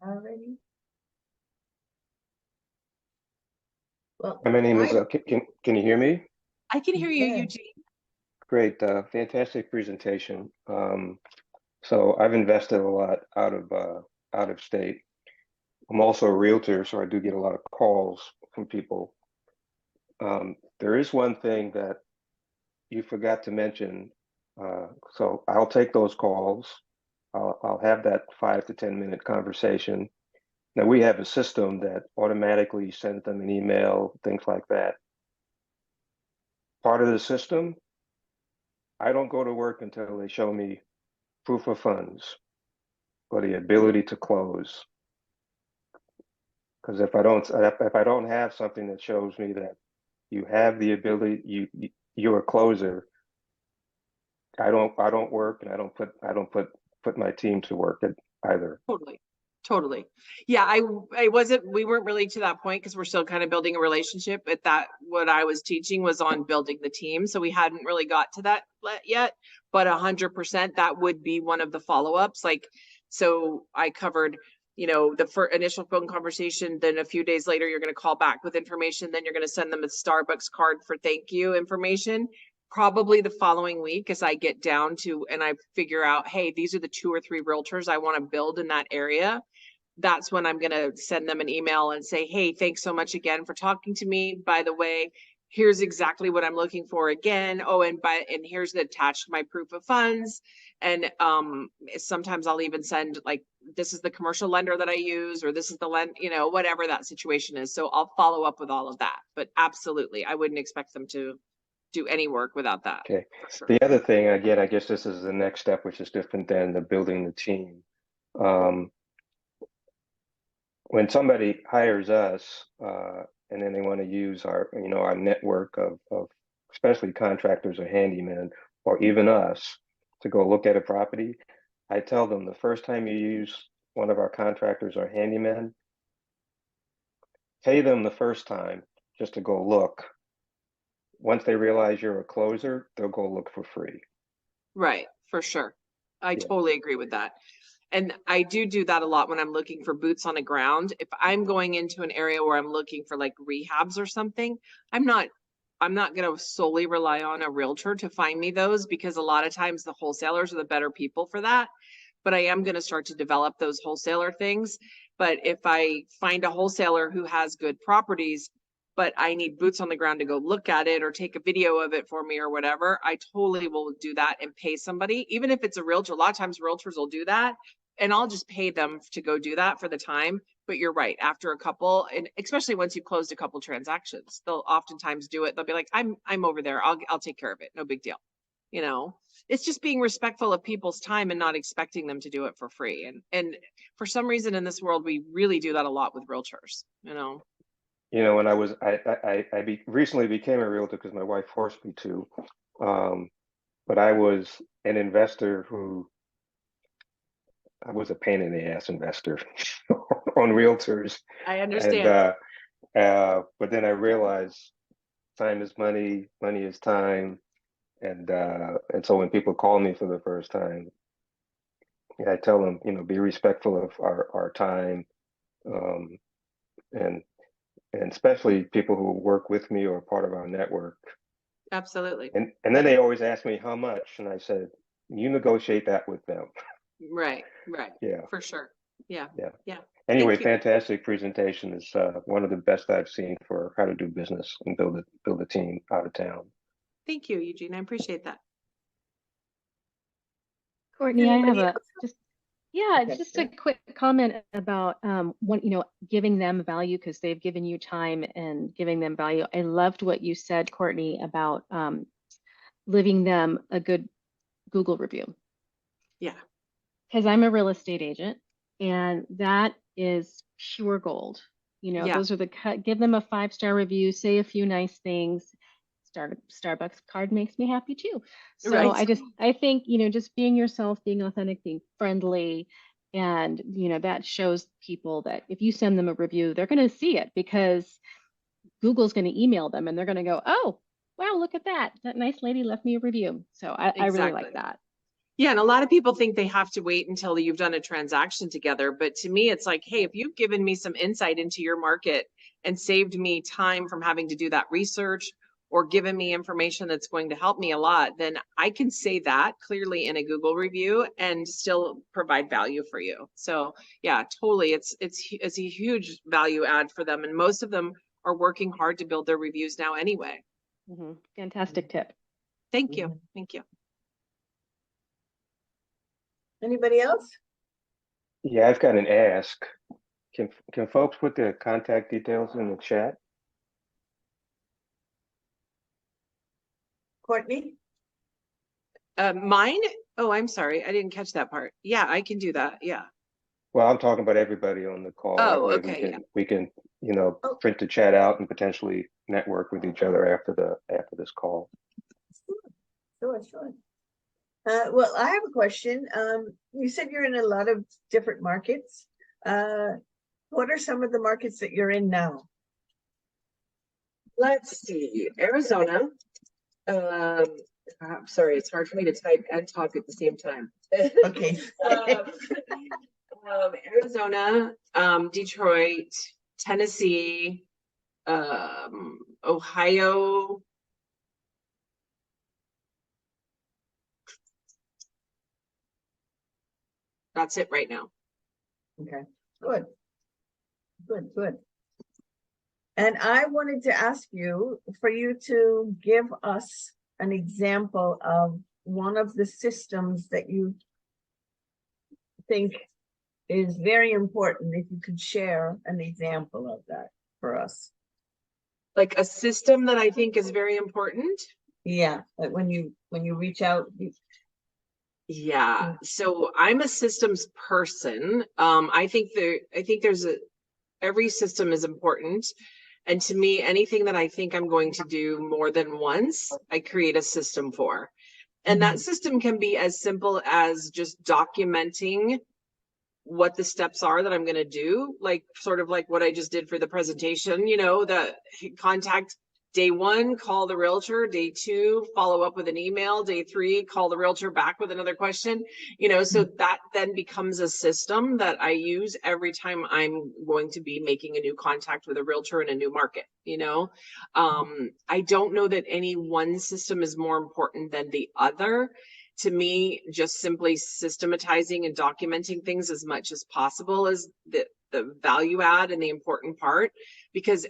Already? Well, My name is, can you hear me? I can hear you, Yeah. Eugene. Great, fantastic presentation. So I've invested a lot out of state. I'm also a realtor, so I do get a lot of calls from people. There is one thing that you forgot to mention. So I'll take those calls. I'll have that 5 to 10 minute conversation. Now we have a system that automatically sends them an email, things like that. Part of the system, I don't go to work until they show me proof of funds or the ability to close. Because if I don't have something that shows me that you have the ability, you're a closer, I don't work, and I don't put my team to work either. Totally. Yeah, we weren't really to that point because we're still kind of building a relationship, but what I was teaching was on building the team. So we hadn't really got to that yet, but 100% that would be one of the follow-ups. Like, so I covered, the initial phone conversation, then a few days later, you're going to call back with information. Then you're going to send them a Starbucks card for thank you information. Probably the following week, as I get down to, and I figure out, hey, these are the 2 or 3 realtors I want to build in that area. That's when I'm going to send them an email and say, hey, thanks so much again for talking to me. By the way, here's exactly what I'm looking for again. Oh, and here's the attached my proof of funds. And sometimes I'll even send, like, this is the commercial lender that I use, or this is the whatever that situation is. So I'll follow up with all of that. But absolutely, I wouldn't expect them to do any work without that. Okay. Sure. The other thing, again, I guess this is the next step, which is different than the building the team. When somebody hires us, and then they want to use our network of especially contractors or handymen, or even us, to go look at a property, I tell them the first time you use one of our contractors or handymen, pay them the first time just to go look. Once they realize you're a closer, they'll go look for free. Right, for sure. I Yeah. totally agree with that. And I do that a lot when I'm looking for boots on the ground. If I'm going into an area where I'm looking for like rehabs or something, I'm not going to solely rely on a realtor to find me those, because a lot of times the wholesalers are the better people for that. But I am going to start to develop those wholesaler things. But if I find a wholesaler who has good properties, but I need boots on the ground to go look at it or take a video of it for me or whatever, I totally will do that and pay somebody, even if it's a realtor. A lot of times realtors will do that, and I'll just pay them to go do that for the time. But you're right, after a couple, and especially once you've closed a couple transactions, they'll oftentimes do it. They'll be like, I'm over there. I'll take care of it. No big deal. It's just being respectful of people's time and not expecting them to do it for free. And for some reason in this world, we really do that a lot with realtors. When I recently became a realtor because my wife forced me to, but I was an investor I was a pain in the ass investor on realtors. I And understand. but then I realized time is money, money is time. And so when people call me for the first time, I tell them, be respectful of our time, um, and especially people who work with me or are part of our network. Absolutely. And then they always ask me how much, and I said, you negotiate that with them. Right. Yeah. For sure. Yeah. Yeah. Yeah. Anyway, Thank you. fantastic presentation. It's one of the best I've seen for how to do business and build a team out of town. Thank you, Eugene. I appreciate that. Courtney, I have Anybody a Okay, just a sure. quick comment about giving them value because they've given you time and giving them value. I loved what you said, Courtney, about leaving them a good Google review. Yeah. Because I'm a real estate agent and that is pure gold. Yeah. Those are give them a 5-star review, say a few nice things. Starbucks card makes me happy too. So Right. I think, just being yourself, being authentic, being friendly, and, that shows people that if you send them a review, they're going to see it because Google's going to email them and they're going to go, oh, wow, look at that. That nice lady left me a review. So I really Exactly. like that. Yeah, and a lot of people think they have to wait until you've done a transaction together. But to me, it's like, hey, if you've given me some insight into your market and saved me time from having to do that research or given me information that's going to help me a lot, then I can say that clearly in a Google review and still provide value for you. So yeah, totally. It's a huge value add for them. And most of them are working hard to build their reviews now anyway. Fantastic tip. Thank you. Thank you. Anybody else? Yeah, I've got an ask. Can folks put their contact details in the chat? Courtney? Mine? Oh, I'm sorry. I didn't catch that part. Yeah, I can do that. Yeah. Well, I'm talking about everybody on the call. That Oh, way okay. we can Oh. print the chat out and potentially network with each other after this call. Sure. Well, I have a question. You said you're in a lot of different markets. What are some of the markets that you're in now? Let's see. Arizona. I'm sorry, it's hard for me to type and talk at the same time. Okay. Arizona, Detroit, Tennessee, Ohio. That's it right now. Okay, good. And I wanted to ask you for you to give us an example of one of the systems that you think is very important. If you could share an example of that for us. Like a system that I think is very important. Yeah, like when you reach out. Yeah, so I'm a systems person. I think every system is important. And to me, anything that I think I'm going to do more than once, I create a system for. And that system can be as simple as just documenting what the steps are that I'm going to do, like sort of like what I just did for the presentation, the contact day 1, call the realtor, day 2, follow up with an email, day 3, call the realtor back with another question, so that then becomes a system that I use every time I'm going to be making a new contact with a realtor in a new market. I don't know that any one system is more important than the other. To me, just simply systematizing and documenting things as much as possible is the value add and the important part, because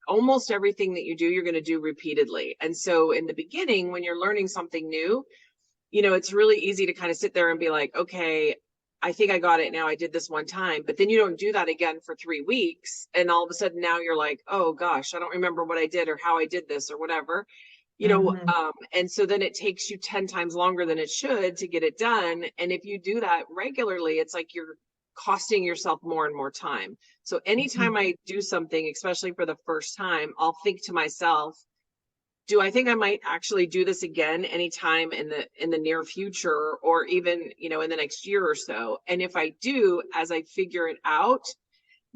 almost everything that you do, you're going to do repeatedly. And so in the beginning, when you're learning something new, it's really easy to kind of sit there and be like, okay, I think I got it now. I did this one time, but then you don't do that again for 3 weeks. And all of a sudden now you're like, oh gosh, I don't remember what I did or how I did this or whatever. And so then it takes you 10 times longer than it should to get it done. And if you do that regularly, it's like you're costing yourself more and more time. So anytime I do something, especially for the first time, I'll think to myself, do I think I might actually do this again anytime in the near future, or even, in the next year or so? And if I do, as I figure it out,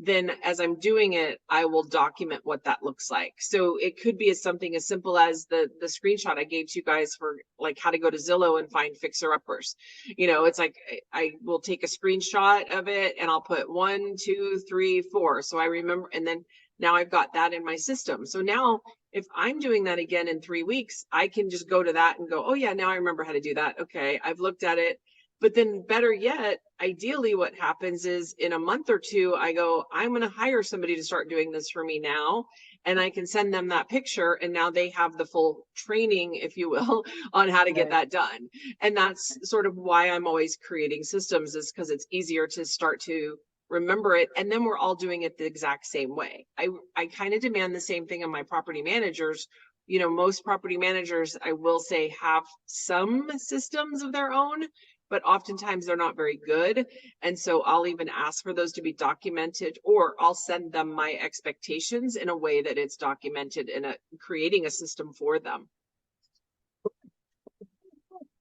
then as I'm doing it, I will document what that looks like. So it could be something as simple as the screenshot I gave to you guys for like how to go to Zillow and find fixer uppers. It's like I will take a screenshot of it and I'll put 1, 2, 3, 4. So I remember, and then now I've got that in my system. So now if I'm doing that again in 3 weeks, I can just go to that and go, oh yeah, now I remember how to do that. Okay, I've looked at it. But then better yet, ideally what happens is in a month or two, I go, I'm going to hire somebody to start doing this for me now. And I can send them that picture. And now they have the full training, if you will, on how to get that done. And that's sort of why I'm always creating systems, is because it's easier to start to remember it. And then we're all doing it the exact same way. I kind of demand the same thing of my property managers. You know, most property managers, I will say, have some systems of their own, but oftentimes they're not very good. And so I'll even ask for those to be documented, or I'll send them my expectations in a way that it's documented in creating a system for them.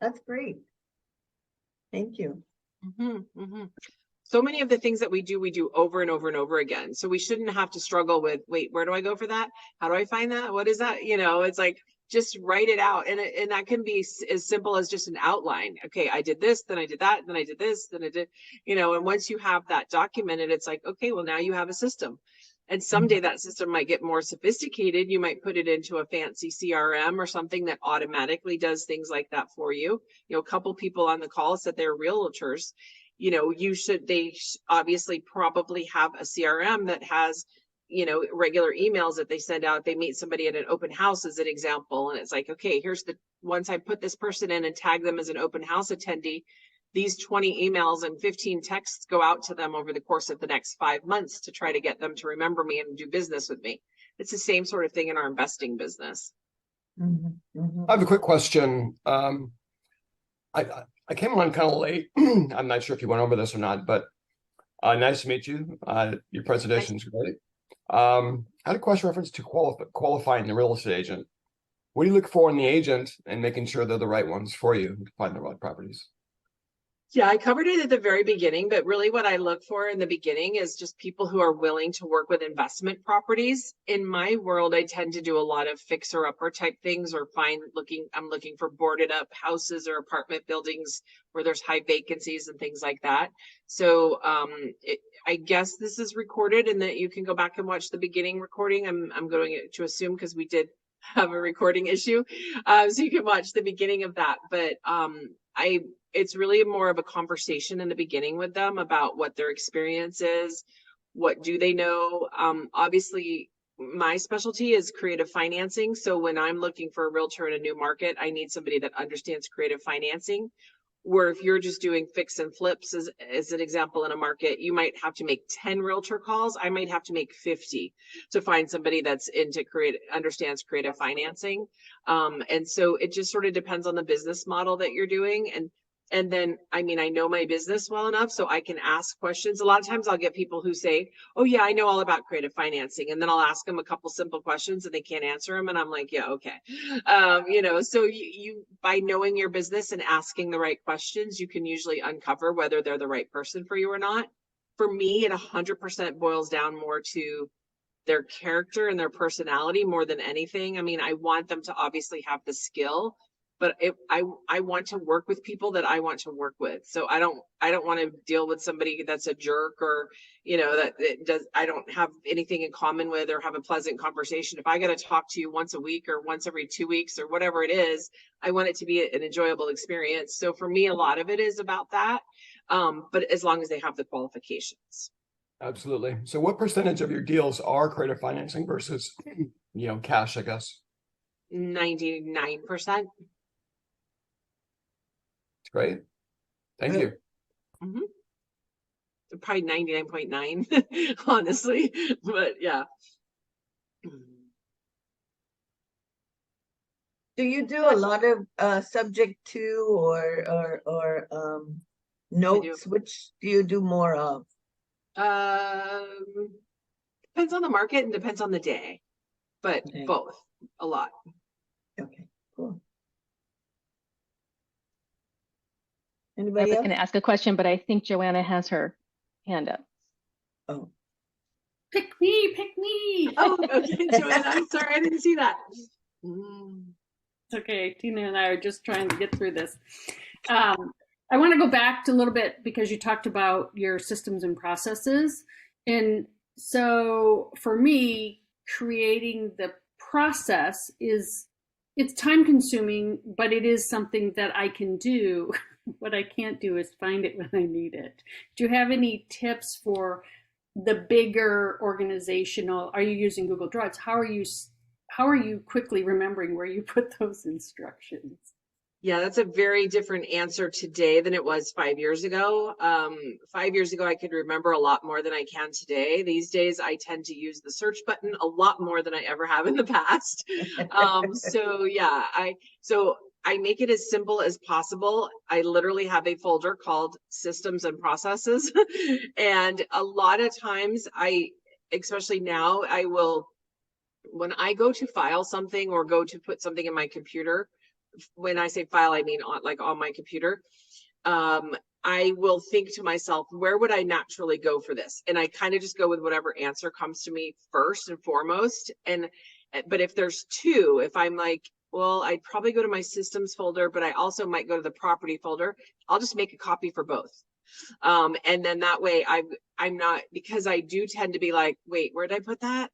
That's great. Thank you. So many of the things that we do over and over and over again. So we shouldn't have to struggle with, wait, where do I go for that? How do I find that? What is that? You know, it's like, just write it out. And that can be as simple as just an outline. Okay, I did this, then I did that, then I did this, then I did, you know, and once you have that documented, it's like, okay, well, now you have a system. And someday that system might get more sophisticated. You might put it into a fancy CRM or something that automatically does things like that for you. You know, a couple people on the call said they're realtors. You know, they obviously probably have a CRM that has, you know, regular emails that they send out. They meet somebody at an open house as an example. And it's like, okay, once I put this person in and tag them as an open house attendee, these 20 emails and 15 texts go out to them over the course of the next 5 months to try to get them to remember me and do business with me. It's the same sort of thing in our investing business. I have a quick question. I came on kind of late. I'm not sure if you went over this or not, but nice to meet you. Your presentation is great. I had a question reference to qualifying the real estate agent. What do you look for in the agent and making sure they're the right ones for you to find the right properties? Yeah, I covered it at the very beginning, but really what I look for in the beginning is just people who are willing to work with investment properties. In my world, I tend to do a lot of fixer-upper type things, or I'm looking for boarded up houses or apartment buildings where there's high vacancies and things like that. So I guess this is recorded and that you can go back and watch the beginning recording. I'm going to assume, because we did have a recording issue. So you can watch the beginning of that. But it's really more of a conversation in the beginning with them about what their experience is, what do they know. Obviously, my specialty is creative financing. So when I'm looking for a realtor in a new market, I need somebody that understands creative financing. Where if you're just doing fix and flips as an example in a market, you might have to make 10 realtor calls. I might have to make 50 to find somebody that's understands creative financing. And so it just sort of depends on the business model that you're doing. And then, I mean, I know my business well enough so I can ask questions. A lot of times I'll get people who say, oh yeah, I know all about creative financing. And then I'll ask them a couple simple questions and they can't answer them. And I'm like, yeah, okay. You know, so you by knowing your business and asking the right questions, you can usually uncover whether they're the right person for you or not. For me, it 100% boils down more to their character and their personality more than anything. I mean, I want them to obviously have the skill, but I want to work with people that I want to work with. So I don't want to deal with somebody that's a jerk, or, you know, I don't have anything in common with, or have a pleasant conversation. If I got to talk to you once a week or once every 2 weeks or whatever it is, I want it to be an enjoyable experience. So for me, a lot of it is about that. But as long as they have the qualifications. Absolutely. So what percentage of your deals are creative financing versus, you know, cash, I guess? 99%. Great. Thank you. Probably 99.9, honestly, but yeah. Do you do a lot of subject to or notes? Which do you do more of? Depends on the market and depends on the day, but both, a lot. Okay, cool. I Anybody was else? going to ask a question, but I think Joanna has her hand up. Oh, Pick me, pick me. Oh, okay, Joanna, I'm sorry, I didn't see that. It's okay. Tina and I are just trying to get through this. I want to go back to a little bit because you talked about your systems and processes. And so for me, creating the process it's time consuming, but it is something that I can do what I can't do is find it when I need it. Do you have any tips for the bigger organizational? Are you using Google Drives? How are you quickly remembering where you put those instructions? Yeah, that's a very different answer today than it was 5 years ago. 5 years ago, I could remember a lot more than I can today. These days, I tend to use the search button a lot more than I ever have in the past. So yeah, I make it as simple as possible. I literally have a folder called Systems and Processes. And a lot of times especially now, when I go to file something or go to put something in my computer, when I say file, I mean on my computer, I will think to myself, where would I naturally go for this? And I kind of just go with whatever answer comes to me first and foremost. But if there's two, if I'm like, well, I'd probably go to my systems folder, but I also might go to the property folder, I'll just make a copy for both. And then that way I'm not, because I do tend to be like, wait, where did I put that?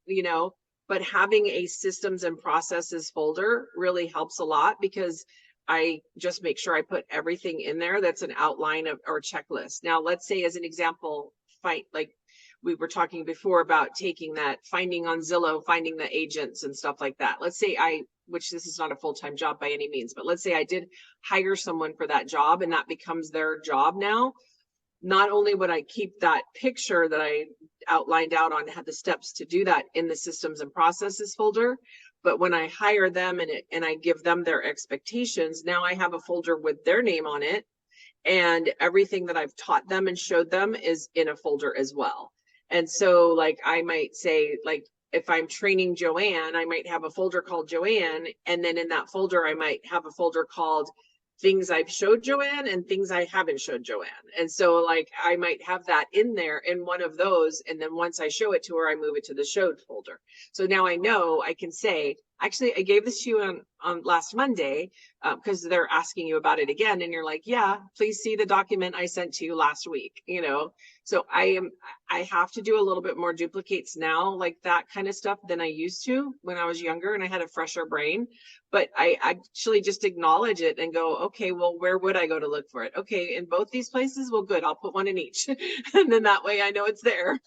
But having a systems and processes folder really helps a lot, because I just make sure I put everything in there that's an outline of or checklist. Now, let's say as an example, like we were talking before about taking that, finding on Zillow, finding the agents and stuff like that. Let's say which this is not a full-time job by any means, but let's say I did hire someone for that job and that becomes their job now. Not only would I keep that picture that I outlined out on the steps to do that in the systems and processes folder, but when I hire them and I give them their expectations, now I have a folder with their name on it, and everything that I've taught them and showed them is in a folder as well. And so like I might say, like if I'm training Joanne, I might have a folder called Joanne, and then in that folder I might have a folder called things I've showed Joanne and things I haven't showed Joanne. And so like I might have that in there in one of those, and then once I show it to her, I move it to the showed folder. So now I know I can say, actually, I gave this to you on last Monday, because they're asking you about it again, and you're like, yeah, please see the document I sent to you last week. So I have to do a little bit more duplicates now, like that kind of stuff, than I used to when I was younger and I had a fresher brain. But I actually just acknowledge it and go, okay, well, where would I go to look for it? Okay, in both these places? Well, good, I'll put one in each. And then that way I know it's there.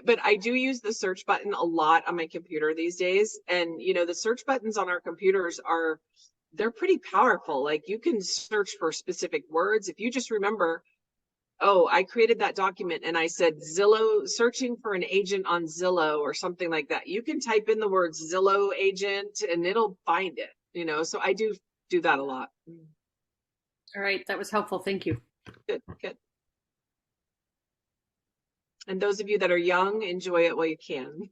But I do use the search button a lot on my computer these days. And, the search buttons on our computers they're pretty powerful. Like you can search for specific words. If you just remember, oh, I created that document and I said Zillow, searching for an agent on Zillow or something like that. You can type in the words Zillow agent and it'll find it, so I do that a lot. All right. That was helpful. Thank you. Good. And those of you that are young, enjoy it while you can.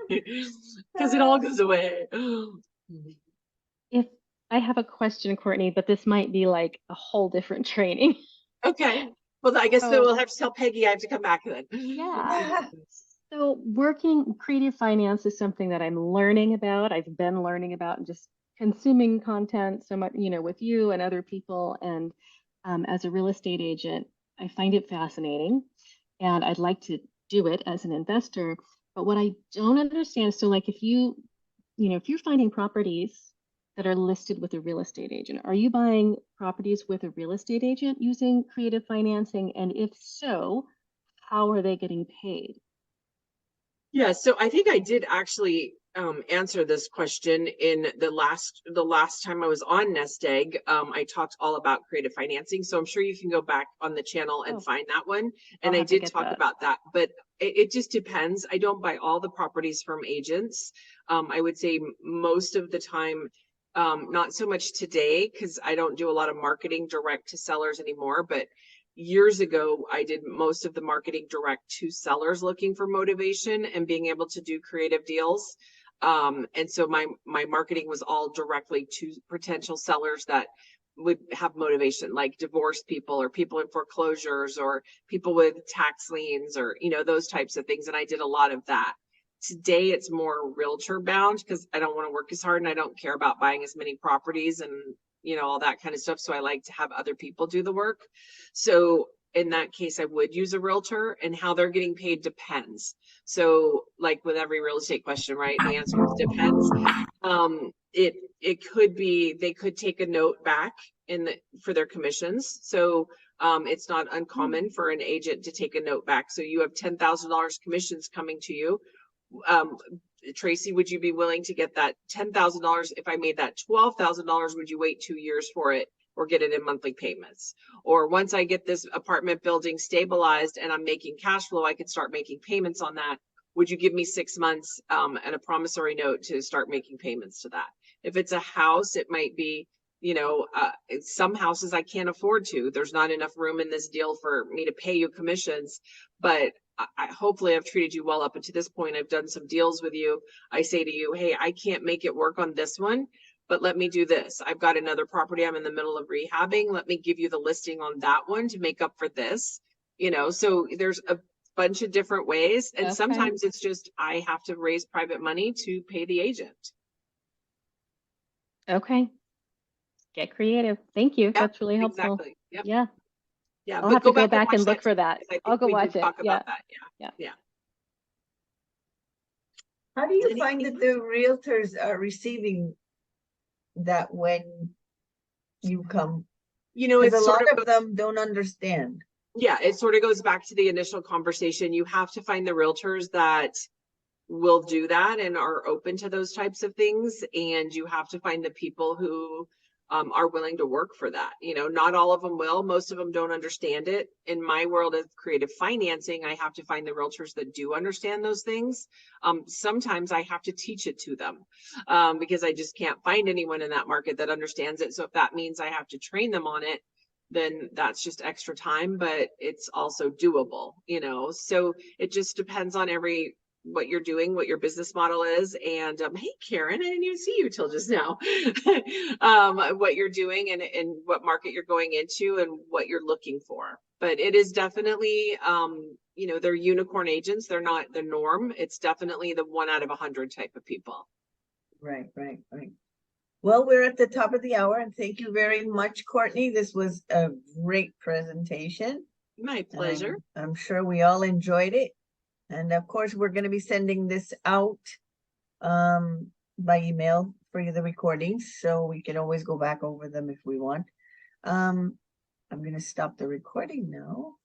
Because it all goes away. If I have a question, Courtney, but this might be like a whole different training. Okay. Well, I guess we'll have to tell Peggy I have to come back then. Yeah. So working creative finance is something that I'm learning about. I've been learning about and just consuming content so much, with you and other people. And as a real estate agent, I find it fascinating and I'd like to do it as an investor. But what I don't understand, so like if you're finding properties that are listed with a real estate agent, are you buying properties with a real estate agent using creative financing? And if so, how are they getting paid? Yeah, so I think I did actually answer this question in the last time I was on Nest Egg. I talked all about creative financing, so I'm sure you can go back on the channel and find that one. And I did talk about that, but it just depends. I don't buy all the properties from agents. I would say most of the time, not so much today because I don't do a lot of marketing direct to sellers anymore, but years ago, I did most of the marketing direct to sellers looking for motivation and being able to do creative deals. And so my marketing was all directly to potential sellers that would have motivation, like divorced people or people in foreclosures or people with tax liens or, those types of things. And I did a lot of that. Today, it's more realtor bound because I don't want to work as hard and I don't care about buying as many properties and all that kind of stuff. So I like to have other people do the work. So in that case, I would use a realtor, and how they're getting paid depends. So like with every real estate question, right? The answer is depends. It could be, they could take a note back for their commissions. So it's not uncommon for an agent to take a note back. So you have $10,000 commissions coming to you. Tracy, would you be willing to get that $10,000? If I made that $12,000, would you wait 2 years for it or get it in monthly payments? Or once I get this apartment building stabilized and I'm making cash flow, I could start making payments on that. Would you give me 6 months and a promissory note to start making payments to that? If it's a house, it might be, some houses I can't afford to. There's not enough room in this deal for me to pay you commissions, but hopefully I've treated you well up until this point. I've done some deals with you. I say to you, hey, I can't make it work on this one, but let me do this. I've got another property I'm in the middle of rehabbing. Let me give you the listing on that one to make up for this. So there's a bunch of different ways. And Okay. sometimes it's just, I have to raise private money to pay the agent. Okay. Get creative. Thank you. Yep, That's really helpful. Exactly. Yep. Yeah. Yeah. I'll but have to go back watch and look that for too, that. because I think I'll go we watch did it. talk Yeah. about that. Yeah. Yeah. How do you Anything find that the realtors are receiving that when you come? Because it's a lot sort of of them don't understand. Yeah, it sort of goes back to the initial conversation. You have to find the realtors that will do that and are open to those types of things. And you have to find the people who are willing to work for that. Not all of them will. Most of them don't understand it. In my world of creative financing, I have to find the realtors that do understand those things. Sometimes I have to teach it to them because I just can't find anyone in that market that understands it. So if that means I have to train them on it, then that's just extra time, but it's also doable, so it just depends on what you're doing, what your business model is. And hey, Karen, I didn't even see you till just now. What you're doing and what market you're going into and what you're looking for. But it is definitely, they're unicorn agents. They're not the norm. It's definitely the 1 out of 100 type of people. Right. Well, we're at the top of the hour, and thank you very much, Cortney. This was a great presentation. My pleasure. I'm sure we all enjoyed it. And of course, we're going to be sending this out by email for the recordings, so we can always go back over them if we want. I'm going to stop the recording now.